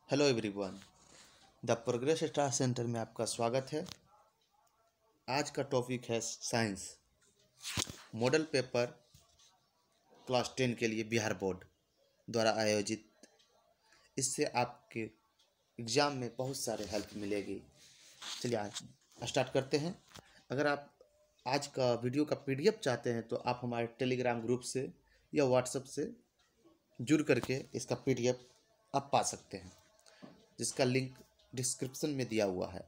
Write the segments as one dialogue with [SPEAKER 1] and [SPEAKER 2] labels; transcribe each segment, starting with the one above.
[SPEAKER 1] Hello everyone, the progress star centre में आपका स्वागत है। आज का टॉपिक है साइंस मॉडल पेपर क्लास 10 के लिए बिहार बोर्ड द्वारा आयोजित। इससे आपके एग्ज़ाम में बहुत सारे हेल्प मिलेगी। चलिए आज स्टार्ट करते हैं। अगर आप आज का वीडियो का पीडीएफ चाहते हैं तो आप हमारे टेलीग्राम ग्रुप से या व्हाट्सएप से जुड़ करके इसका पीडीएफ आप पा सकते हैं, जिसका लिंक डिस्क्रिप्शन में दिया हुआ है।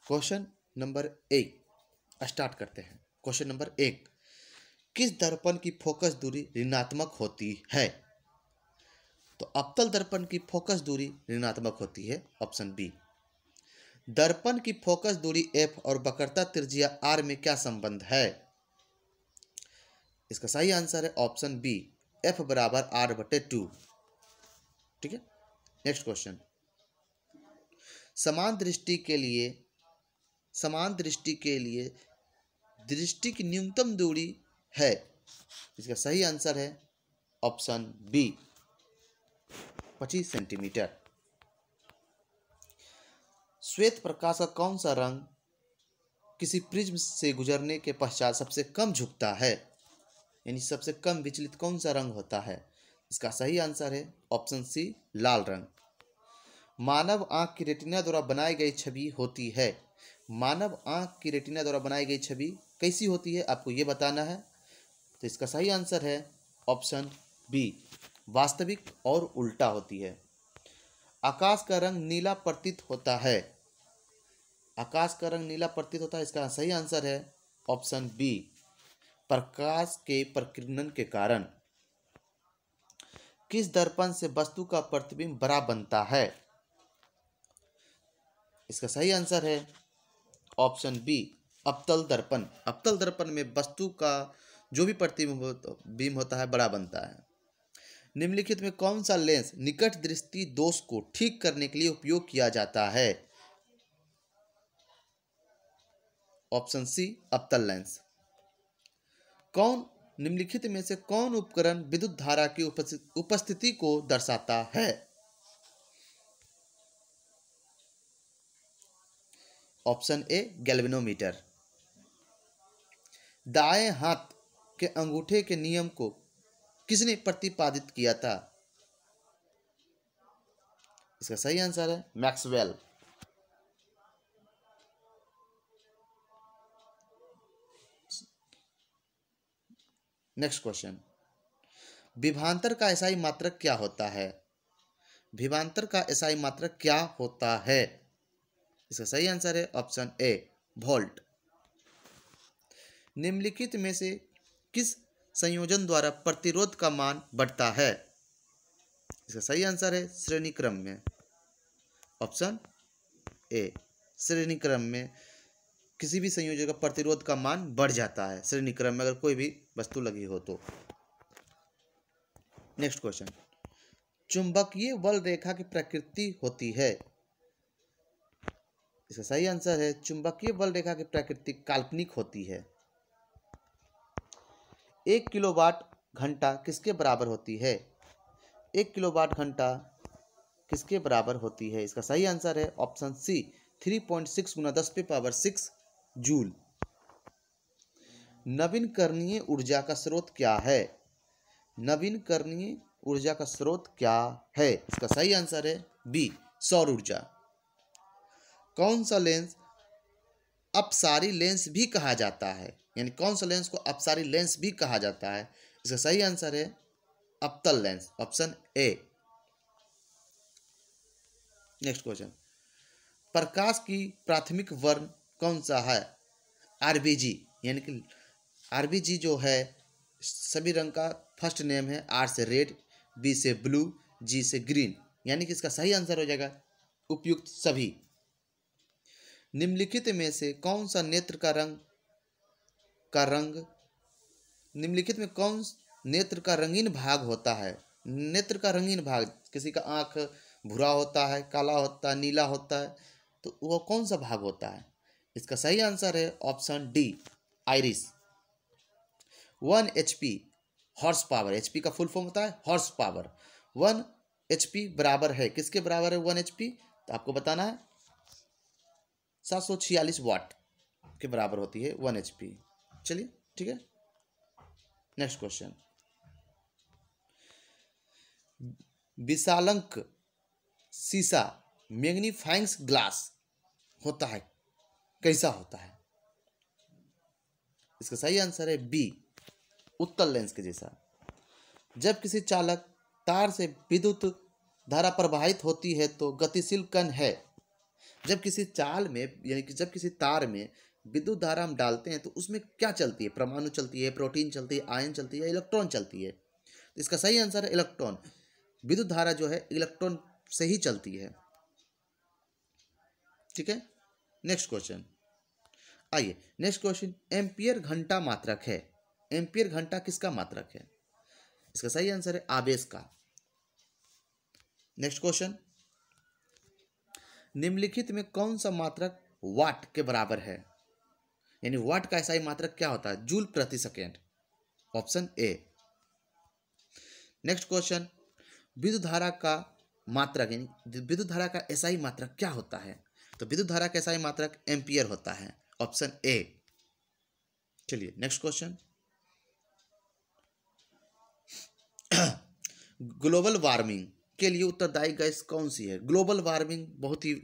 [SPEAKER 1] क्वेश्चन नंबर 1 स्टार्ट करते हैं। क्वेश्चन नंबर 1, किस दर्पण की फोकस दूरी ऋणात्मक होती है? तो अवतल दर्पण की फोकस दूरी ऋणात्मक होती है, ऑप्शन बी। दर्पण की फोकस दूरी f और वक्रता त्रिज्या r में क्या संबंध है? इसका सही आंसर है ऑप्शन बी, f बराबर r/2। ठीक है, नेक्स्ट क्वेश्चन। समान दृष्टि के लिए दृष्टि की न्यूनतम दूरी है। इसका सही आंसर है ऑप्शन बी, 25 सेंटीमीटर। श्वेत प्रकाश का कौन सा रंग किसी प्रिज्म से गुजरने के पश्चात सबसे कम झुकता है? यानी सबसे कम विचलित कौन सा रंग होता है? इसका सही आंसर है ऑप्शन सी, लाल रंग। मानव आंख की रेटिना द्वारा बनाई गई छवि होती है। मानव आंख की रेटिना द्वारा बनाई गई छवि कैसी होती है, आपको ये बताना है। तो इसका सही आंसर है ऑप्शन बी, वास्तविक और उल्टा होती है। आकाश का रंग नीला प्रतीत होता है। आकाश का रंग नीला प्रतीत होता है, इसका सही आंसर है ऑप्शन बी, प्रकाश के प्रकीर्णन के कारण। किस दर्पण से वस्तु का प्रतिबिंब बड़ा बनता है? इसका सही आंसर है ऑप्शन बी, अवतल दर्पण। अवतल दर्पण में वस्तु का जो भी प्रतिबिंब होता है बड़ा बनता है। निम्नलिखित में कौन सा लेंस निकट दृष्टि दोष को ठीक करने के लिए उपयोग किया जाता है? ऑप्शन सी, अवतल लेंस। निम्नलिखित में से कौन उपकरण विद्युत धारा की उपस्थिति को दर्शाता है? Option A, galvanometer. दाएं हाथ के अंगूठे के नियम को किसने प्रतिपादित किया था? इसका सही आंसर है मैक्सवेल। Next question. विभवांतर का एसआई मात्रक क्या होता है? विभवांतर का एसआई मात्रक क्या होता है? इसका सही आंसर है ऑप्शन ए, वोल्ट। निम्नलिखित में से किस संयोजन द्वारा प्रतिरोध का मान बढ़ता है? इसका सही आंसर है श्रेणी क्रम में, ऑप्शन ए, श्रेणी क्रम में किसी भी संयोजन का प्रतिरोध का मान बढ़ जाता है श्रेणी क्रम में, अगर कोई भी वस्तु लगी हो तो। Next question. चुंबकीय बल रेखा की प्रकृति होती है। इसका सही आंसर है चुंबकीय बल रेखा की प्रकृति काल्पनिक होती है। 1 किलोवाट घंटा किसके बराबर होती है? 1 किलोवाट घंटा किसके बराबर होती है? इसका सही आंसर है ऑप्शन सी, 3.6 गुना 10⁻6 जूल। नवीकरणीय ऊर्जा का स्रोत क्या है? नवीकरणीय ऊर्जा का स्रोत क्या है? इसका सही आंसर है बी, सौर ऊर्जा। कौन सा लेंस अपसारी लेंस भी कहा जाता है? यानी कौन सा लेंस को अपसारी लेंस भी कहा जाता है? इसका सही आंसर है अवतल lens, option A. Next question. प्रकाश की प्राथमिक वर्ण कौन सा है? आरबीजी। यानी कि आरबीजी जो है सभी रंग का फर्स्ट नेम है। आर से रेड, बी से ब्लू, जी से ग्रीन। यानी कि इसका सही आंसर हो जाएगा उपयुक्त सभी। निम्नलिखित में से कौन सा नेत्र निम्नलिखित में कौन नेत्र का रंगीन भाग होता है? नेत्र का रंगीन भाग, किसी का आंख भूरा होता है, काला होता है, नीला होता है, तो वो कौन सा भाग होता है? इसका सही आंसर है option D, iris. 1 HP horse power, HP का फुल फॉर्म होता है हॉर्स पावर। 1 HP बराबर है, किसके बराबर है 1 HP? तो आपको बताना है 746 वाट के बराबर होती है 1 HP। चलिए ठीक है, नेक्स्ट क्वेश्चन। विशालंक शीशा मैग्नीफाइंग ग्लास होता है, कैसा होता है? इसका सही आंसर है बी, उत्तल लेंस के जैसा। जब किसी चालक तार से विद्युत धारा प्रवाहित होती है तो गतिशील कण है। जब किसी चाल में यानी कि जब किसी तार में विद्युत धारा हम डालते हैं तो उसमें क्या चलती है? परमाणु चलती है, प्रोटीन चलती है, आयन चलती है, इलेक्ट्रॉन चलती है। तो इसका सही आंसर है इलेक्ट्रॉन। विद्युत धारा जो है इलेक्ट्रॉन से ही चलती है। ठीक है, नेक्स्ट क्वेश्चन। आइए नेक्स्ट क्वेश्चन, एम्पियर घंटा मात्रक है। एम्पियर घंटा किसका मात्रक है? इसका सही आंसर है आवेश का। नेक्स्ट क्वेश्चन, निम्नलिखित में कौन सा मात्रक वाट के बराबर है? यानी वाट का ऐसा ही मात्रक क्या होता है? जूल प्रति second. Option A. Next question, विद्युत धारा का मात्रक यानी विद्युत धारा का ऐसा ही मात्रक क्या होता है? तो विद्युत धारा का ऐसा ही मात्रक एम्पियर होता है। Option A. चलिए नेक्स्ट क्वेश्चन, ग्लोबल वार्मिंग के लिए उत्तरदायी गैस कौन सी है? ग्लोबल वार्मिंग बहुत ही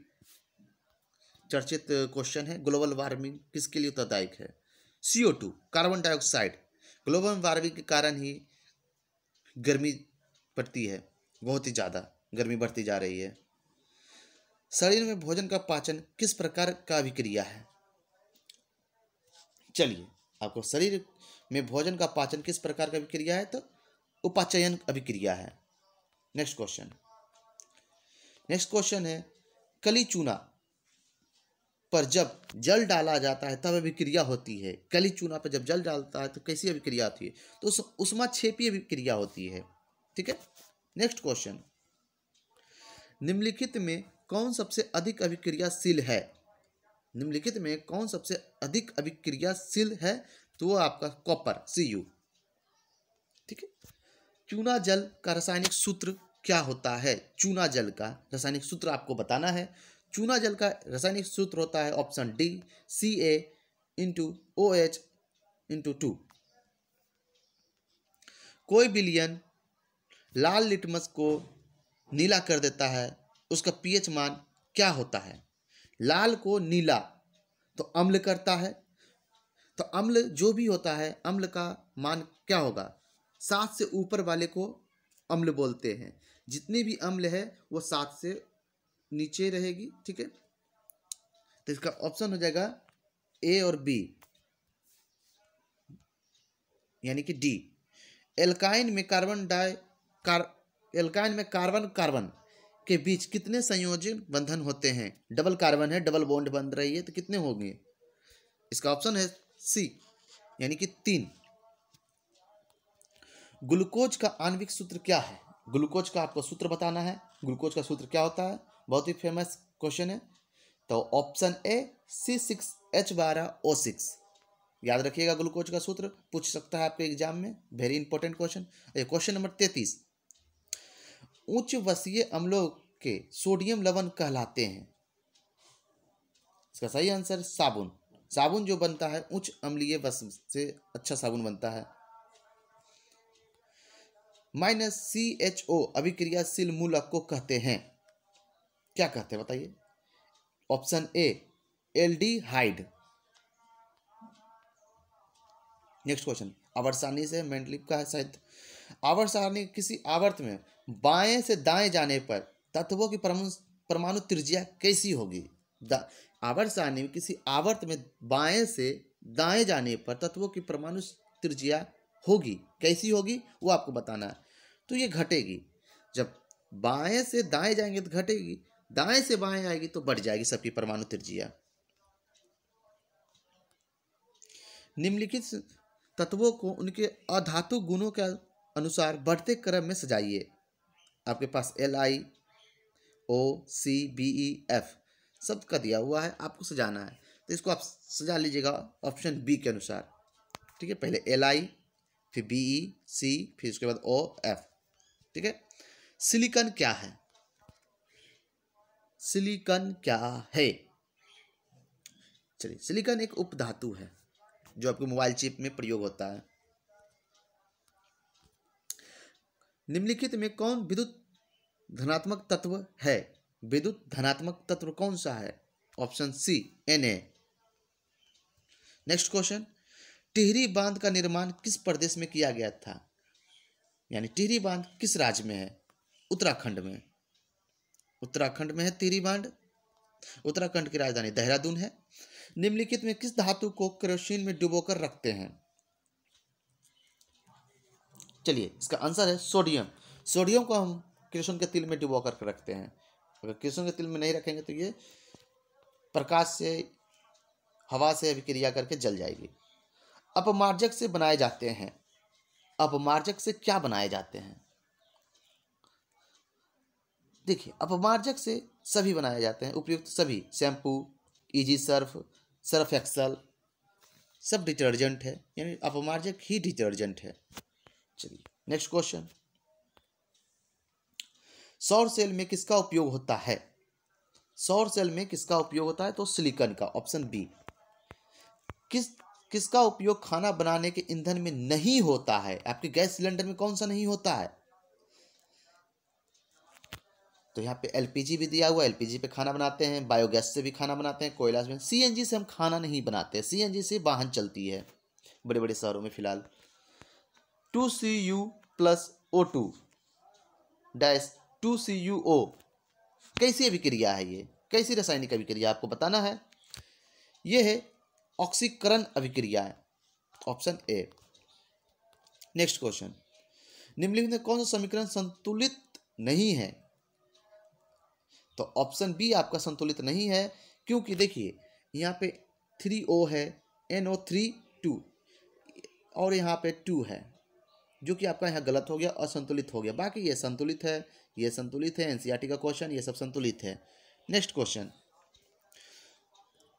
[SPEAKER 1] चर्चित क्वेश्चन है। ग्लोबल वार्मिंग किसके लिए उत्तरदायक है? CO2, carbon dioxide. Global warming के कारण ही गर्मी बढ़ती है, बहुत ही ज़्यादा गर्मी बढ़ती जा रही है। शरीर में भोजन का पाचन किस प्रकार का अभिक्रिया है? चलिए आपको शरीर में भोजन का पाचन किस प्रकार का अभिक्रिया है? तो उपाचयन अभिक्रिया है। नेक्स्ट क्वेश्चन है, कली चूना पर जब जल डाला जाता है तब अभिक्रिया होती है। कली चूना पर जब जल डालता है तो कैसी अभिक्रिया होती है? तो ऊष्माक्षेपीय अभिक्रिया होती है। ठीक है, नेक्स्ट क्वेश्चन, निम्नलिखित में कौन सबसे अधिक अभिक्रियाशील है? निम्नलिखित में कौन सबसे अधिक अभिक्रियाशील है? तो वो आपका कॉपर, Cu। ठीक है, चूना जल का रासायनिक सूत्र क्या होता है? चूना जल का रासायनिक सूत्र आपको बताना है। चूना जल का रासायनिक सूत्र होता है ऑप्शन डी, CaOH/2। कोई विलयन लाल लिटमस को नीला कर देता है, उसका pH मान क्या होता है? लाल को नीला तो अम्ल करता है, तो अम्ल जो भी होता है अम्ल का मान क्या होगा? 7 से ऊपर वाले को अम्ल बोलते हैं। जितनी भी अम्ल है वो 7 से नीचे रहेगी। ठीक है, तो इसका ऑप्शन हो जाएगा ए और बी, यानी कि डी। एल्काइन में कार्बन कार्बन के बीच कितने संयोजन बंधन होते हैं? डबल कार्बन है, डबल बॉन्ड बन रही है, तो कितने होंगे? इसका ऑप्शन है सी, यानी कि 3। ग्लूकोज का आणविक सूत्र क्या है? ग्लूकोज का आपको सूत्र बताना है। ग्लूकोज का सूत्र क्या होता है? बहुत ही फेमस क्वेश्चन है। तो ऑप्शन ए C6H12O6। याद रखिएगा, ग्लूकोज का सूत्र पूछ सकता है आपके एग्जाम में, very important question. Question number 33, उच्च वसीय अम्लों के सोडियम लवण कहलाते हैं। इसका सही आंसर साबुन। साबुन जो बनता है उच्च अम्लीय वसा से अच्छा साबुन बनता है। -CHO अभिक्रियाशील मूलक को कहते हैं, क्या कहते हैं बताइए? Option A aldehyde. Next question, आवर्त सारणी से मेंडलीव का है शायद। आवर्त सारणी किसी आवर्त में बाएं से दाएं जाने पर तत्वों की परमाणु त्रिज्या कैसी होगी? आवर्त सारणी में किसी आवर्त में बाएं से दाएं जाने पर तत्वों की परमाणु त्रिज्या होगी, कैसी होगी वो आपको बताना है। तो ये घटेगी, जब बाएं से दाएं जाएंगे तो घटेगी, दाएं से बाएं आएगी तो बढ़ जाएगी सबकी परमाणु त्रिज्या। निम्नलिखित तत्वों को उनके अधातु गुणों के अनुसार बढ़ते क्रम में सजाइए। आपके पास LiOCBeF सब का दिया हुआ है, आपको सजाना है। तो इसको आप सजा लीजिएगा ऑप्शन बी के अनुसार। ठीक है, पहले Li, फिर BE, C, फिर उसके बाद OF। ठीक है, सिलिकॉन क्या है? सिलिकॉन क्या है? चलिए, सिलिकॉन एक उपधातु है जो आपके मोबाइल चिप में प्रयोग होता है। निम्नलिखित में कौन विद्युत धनात्मक तत्व है? विद्युत धनात्मक तत्व कौन सा है? Option C Na। Next question, Tehri बांध का निर्माण किस प्रदेश में किया गया था? यानी टिहरी बांध किस राज्य में है? उत्तराखंड में। उत्तराखंड में है टिहरी बांध। उत्तराखंड की राजधानी देहरादून है। निम्नलिखित में किस धातु को केरोसिन में डुबोकर रखते हैं? चलिए, इसका आंसर है सोडियम। सोडियम को हम केरोसिन के तेल में डुबोकर रखते हैं। अगर केरोसिन के तेल में नहीं रखेंगे तो ये प्रकाश से, हवा से अभिक्रिया करके जल जाएगी। अपमार्जक से बनाए जाते हैं। अपमार्जक से क्या बनाए जाते हैं? देखिए, अपमार्जक से सभी बनाए जाते हैं, उपयुक्त सभी। Shampoo, easy Surf, Surf Excel, सब डिटर्जेंट है, यानी अपमार्जक ही डिटर्जेंट है। चलिए, नेक्स्ट क्वेश्चन, सौर सेल में किसका उपयोग होता है? सौर सेल में किसका उपयोग होता है? तो सिलिकॉन का, ऑप्शन बी। किसका उपयोग खाना बनाने के ईंधन में नहीं होता है? आपके गैस सिलेंडर में कौन सा नहीं होता है? तो यहाँ पे एलपीजी भी दिया हुआ है, एलपीजी पे खाना बनाते हैं, बायोगैस से भी खाना बनाते हैं, कोयला में। सीएनजी से हम खाना नहीं बनाते, सीएनजी से वाहन चलती है बड़े बड़े शहरों में फिलहाल। 2Cu+O2 डैश 2CuO कैसी अभिक्रिया है? ये कैसी रासायनिक अभिक्रिया आपको बताना है। ये है ऑक्सीकरण अभिक्रिया है, ऑप्शन ए। नेक्स्ट क्वेश्चन, निम्नलिखित में कौन सा समीकरण संतुलित नहीं है? तो ऑप्शन बी आपका संतुलित नहीं है, क्योंकि देखिए यहाँ पे 3O है, NO3 2 और यहाँ पे 2 है, जो कि आपका यहाँ गलत हो गया, असंतुलित हो गया। बाकी ये संतुलित है, ये संतुलित है। एनसीईआरटी का क्वेश्चन, ये सब संतुलित है। नेक्स्ट क्वेश्चन,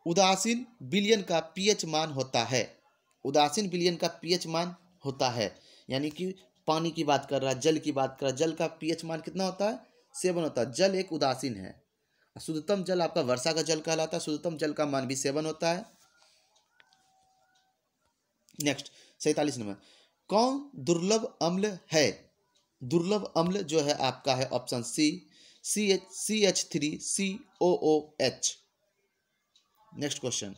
[SPEAKER 1] उदासीन विलयन का पीएच मान होता है। उदासीन विलयन का पीएच मान होता है, यानी कि पानी की बात कर रहा है, जल की बात कर रहा है, जल का पीएच मान कितना होता है? 7 होता है। जल एक उदासीन है। शुद्धतम जल आपका वर्षा का जल कहलाता है, शुद्धतम जल का मान भी 7 होता है। नेक्स्ट 47 नंबर, कौन दुर्लभ अम्ल है? दुर्लभ अम्ल जो है आपका है option C CH3COOH। Next question,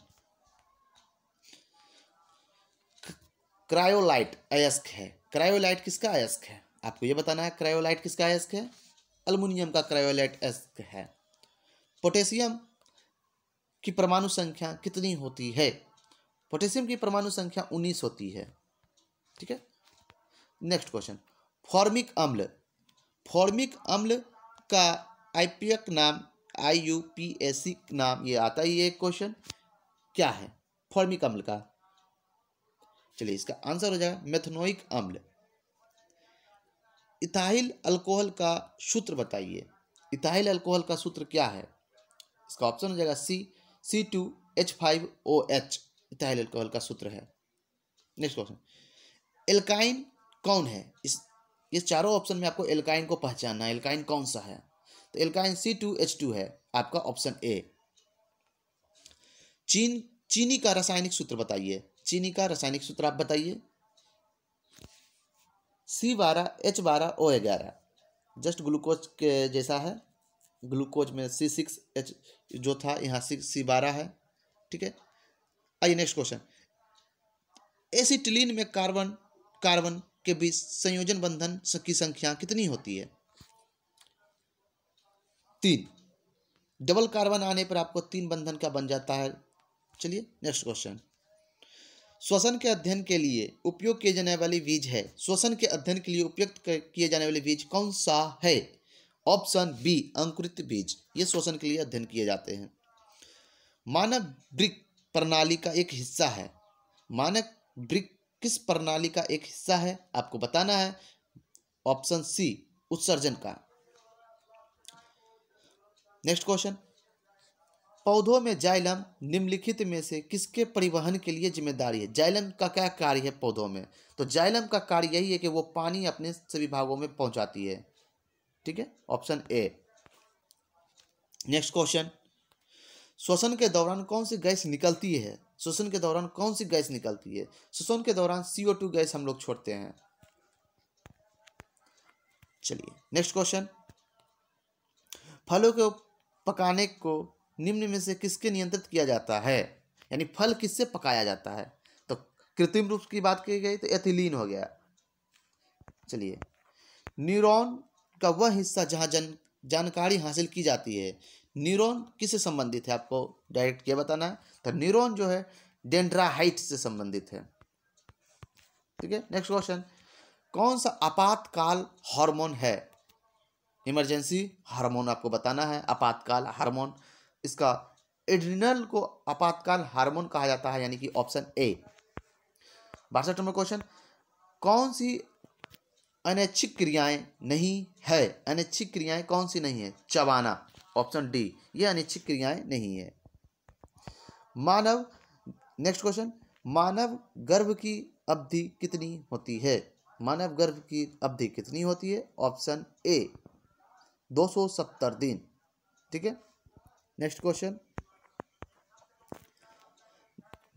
[SPEAKER 1] cryolite अयस्क है। क्रायोलाइट किसका अयस्क है? आपको ये बताना है क्रायोलाइट किसका अयस्क है। अल्युमिनियम का क्रायोलाइट अयस्क है। पोटेशियम की परमाणु संख्या कितनी होती है? पोटेशियम की परमाणु संख्या 19 होती है। ठीक है। नेक्स्ट क्वेश्चन, फॉर्मिक अम्ल। फॉर्मिक अम्ल का आईपीएक नाम, IUPAC नाम, ये आता ही है क्वेश्चन, क्या है फॉर्मिक अम्ल का? चलिए, इसका आंसर हो जाएगा मेथनोइक अम्ल। इथाइल अल्कोहल का सूत्र बताइए। इथाइल अल्कोहल का सूत्र क्या है? इसका ऑप्शन हो जाएगा C2H5OH, इथाइल अल्कोहल का सूत्र है। नेक्स्ट क्वेश्चन, एल्काइन कौन है? ये चारों ऑप्शन में आपको एल्काइन को पहचानना है, एल्काइन कौन सा है। तो एल्काइन C2H2 है, आपका ऑप्शन ए। चीनी का रासायनिक सूत्र बताइए। चीनी का रासायनिक सूत्र आप बताइए। C12H12O11, जस्ट ग्लूकोज के जैसा है। ग्लूकोज में C6H जो था, यहाँ C12 है। ठीक है। आइए नेक्स्ट क्वेश्चन, एसिटिलीन में कार्बन के बीच संयोजन बंधन की संख्या कितनी होती है? 3। डबल कार्बन आने पर आपको 3 बंधन का बन जाता है। चलिए नेक्स्ट क्वेश्चन, श्वसन के अध्ययन के लिए उपयोग किए जाने वाली बीज है। श्वसन के अध्ययन के लिए उपयुक्त किए जाने वाले बीज कौन सा है? ऑप्शन बी अंकुरित बीज, ये श्वसन के लिए अध्ययन किए जाते हैं। मानव वृक्क प्रणाली का एक हिस्सा है। मानव वृक्क किस प्रणाली का एक हिस्सा है? आपको बताना है। ऑप्शन सी उत्सर्जन का। नेक्स्ट क्वेश्चन, पौधों में जाइलम निम्नलिखित में से किसके परिवहन के लिए जिम्मेदारी है? जाइलम का क्या कार्य है पौधों में? तो जाइलम का कार्य यही है कि वो पानी अपने सभी भागों में पहुंचाती है। ठीक है, ऑप्शन ए। नेक्स्ट क्वेश्चन, श्वसन के दौरान कौन सी गैस निकलती है? श्वसन के दौरान कौन सी गैस निकलती है? श्वसन के दौरान CO2 गैस हम लोग छोड़ते हैं। चलिए नेक्स्ट क्वेश्चन, फलों को पकाने को निम्न में से किसके नियंत्रित किया जाता है? यानी फल किससे पकाया जाता है? तो कृत्रिम रूप की बात की गई तो एथिलीन हो गया। चलिए, न्यूरॉन का वह हिस्सा जहां जानकारी हासिल की जाती है, न्यूरॉन किससे संबंधित है? आपको डायरेक्ट क्या बताना है? तो न्यूरॉन जो है डेंड्राइट से संबंधित है। ठीक है, नेक्स्ट क्वेश्चन, कौन सा आपातकाल हार्मोन है? इमरजेंसी हार्मोन आपको बताना है, आपातकाल हार्मोन। इसका एड्रिनल को आपातकाल हार्मोन कहा जाता है, यानी कि ऑप्शन ए। 62 नंबर क्वेश्चन, कौन सी अनैच्छिक क्रियाएं नहीं है? अनैच्छिक क्रियाएं कौन सी नहीं है? चबाना, ऑप्शन डी, ये अनैच्छिक क्रियाएं नहीं है। मानव, नेक्स्ट क्वेश्चन, मानव गर्भ की अवधि कितनी होती है? मानव गर्भ की अवधि कितनी होती है? ऑप्शन ए, 270 दिन। ठीक है, next question,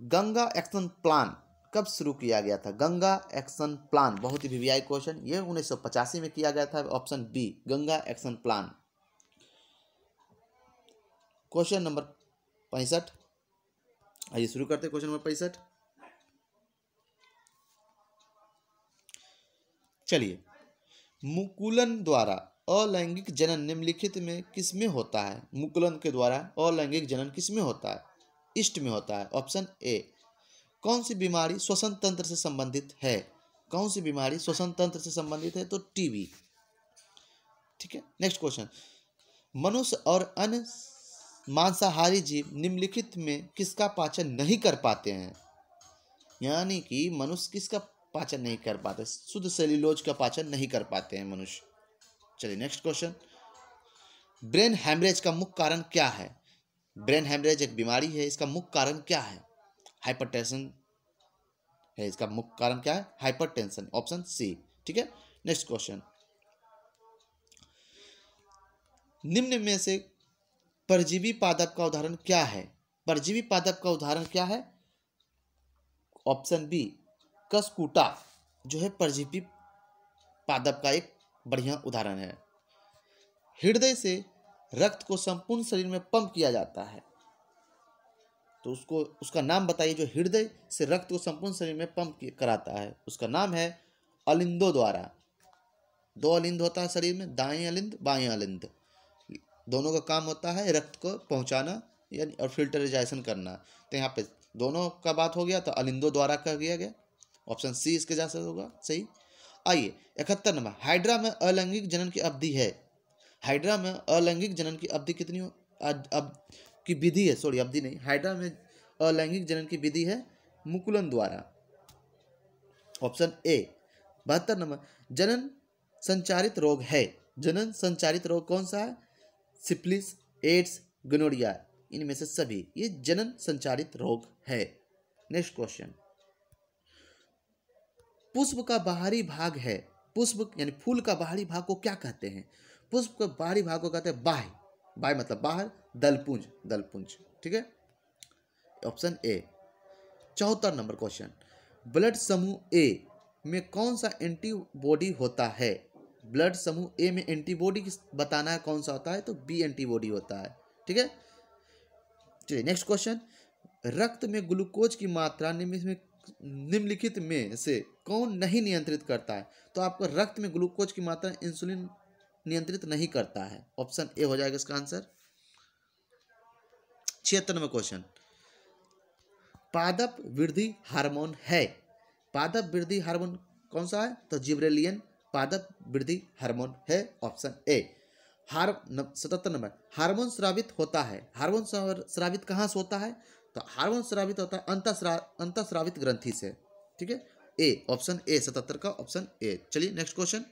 [SPEAKER 1] Ganga action plan कब शुरू किया गया था? गंगा एक्शन प्लान, बहुत ही वीवीआई क्वेश्चन, ये 1985 में किया गया था, option B, Ganga action plan. Question number 65, आइए शुरू करते हैं। क्वेश्चन नंबर 65, चलिए, मुकुलन द्वारा अलैंगिक जनन निम्नलिखित में किसमें होता है? मुकुलन के द्वारा अलैंगिक जनन किसमें होता है? ईस्ट में होता है, ऑप्शन ए। कौन सी बीमारी श्वसन तंत्र से संबंधित है? कौन सी बीमारी श्वसन तंत्र से संबंधित है? तो टीबी। ठीक है, नेक्स्ट क्वेश्चन, मनुष्य और अन्य मांसाहारी जीव निम्नलिखित में किसका पाचन नहीं कर पाते हैं? यानी कि मनुष्य किसका पाचन नहीं कर पाते? शुद्ध सेल्यूलोज का पाचन नहीं कर पाते हैं मनुष्य। चलिए नेक्स्ट क्वेश्चन, ब्रेन हैमरेज का मुख्य कारण क्या है? ब्रेन हैमरेज एक बीमारी है, इसका मुख्य कारण क्या है? हाइपरटेंशन है, इसका मुख्य कारण क्या है? Hypertension, option C. ठीक है, नेक्स्ट क्वेश्चन, निम्न में से परजीवी पादप का उदाहरण क्या है? परजीवी पादप का उदाहरण क्या है? ऑप्शन बी, कसकूटा जो है परजीवी पादप का एक बढ़िया उदाहरण है। हृदय से रक्त को संपूर्ण शरीर में पंप किया जाता है, तो उसका नाम बताइए। जो हृदय से रक्त को संपूर्ण शरीर में पंप कराता है, उसका नाम है अलिंदों द्वारा। 2 अलिंद होता है शरीर में, दाएं अलिंद बाएं अलिंद, दोनों का काम होता है रक्त को पहुंचाना यानी और फिल्टराइजेशन करना। तो यहाँ पे दोनों का बात हो गया, तो अलिंदों द्वारा कर दिया गया, ऑप्शन सी इसके जा सकता होगा सही। आइए 71 नंबर, हाइड्रा में अलैंगिक जनन की अवधि है। हाइड्रा में अलैंगिक जनन की अवधि कितनी की विधि है, सॉरी अवधि नहीं, हाइड्रा में अलैंगिक जनन की विधि है मुकुलन द्वारा, ऑप्शन ए। 72 नंबर, जनन संचारित रोग है। जनन संचारित रोग कौन सा है? सिफिलिस, एड्स, गोनोरिया, इनमें से सभी ये जनन संचारित रोग है। नेक्स्ट क्वेश्चन, पुष्प का बाहरी भाग है, पुष्प यानी फूल का बाहरी भाग को क्या कहते हैं? पुष्प के बाहरी भाग को कहते हैं बाह्य, बाह्य मतलब बाहर, दलपुंज, दलपुंज। ठीक है, option A. 74 number question, blood समूह ए में कौन सा एंटीबॉडी होता है? ब्लड समूह ए में एंटीबॉडी बताना है कौन सा होता है, तो बी एंटीबॉडी होता है। ठीक है, चलिए नेक्स्ट क्वेश्चन, रक्त में ग्लूकोज की मात्रा निम्नलिखित में से कौन नहीं नियंत्रित करता है? तो आपको रक्त में ग्लूकोज की मात्रा इंसुलिन नियंत्रित नहीं करता है, ऑप्शन ए हो जाएगा इसका आंसर। 76 नंबर क्वेश्चन, पादप वृद्धि हार्मोन है। पादप वृद्धि हार्मोन कौन सा है? तो जिब्रेलियन पादप वृद्धि हार्मोन है, ऑप्शन ए। 77 नंबर, हार्मोन स्रावित होता है। हार्मोन स्रावित कहाँ से होता है? तो हार्मोन स्रावित होता है अंतःस्रावित ग्रंथि से। ठीक है, ए, ऑप्शन ए, 77 का ऑप्शन ए। चलिए नेक्स्ट क्वेश्चन,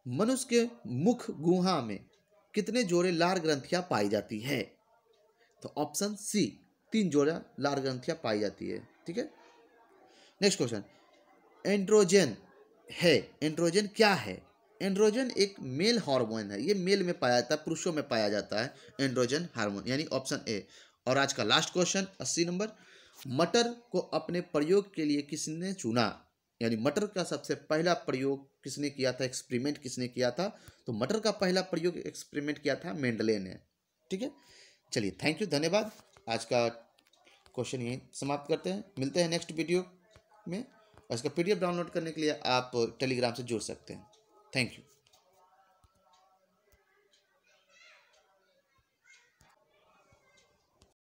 [SPEAKER 1] मनुष्य के मुख गुहा में कितने जोड़े लार ग्रंथियां पाई जाती है? तो ऑप्शन सी, 3 जोड़ा लार ग्रंथियां पाई जाती है। ठीक है, नेक्स्ट क्वेश्चन, एंड्रोजन है। एंड्रोजन क्या है? एंड्रोजन एक मेल हार्मोन है, ये मेल में पाया जाता है, पुरुषों में पाया जाता है एंड्रोजन हार्मोन, यानी ऑप्शन ए। और आज का लास्ट क्वेश्चन 80 नंबर, मटर को अपने प्रयोग के लिए किसने चुना? यानी मटर का सबसे पहला प्रयोग किसने किया था, एक्सपेरिमेंट किसने किया था? तो मटर का पहला प्रयोग एक्सपेरिमेंट किया था मेंडले ने। ठीक है, चलिए थैंक यू, धन्यवाद। आज का क्वेश्चन यहीं समाप्त करते हैं, मिलते हैं नेक्स्ट वीडियो में। और इसका PDF डाउनलोड करने के लिए आप टेलीग्राम से जुड़ सकते हैं। Thank you.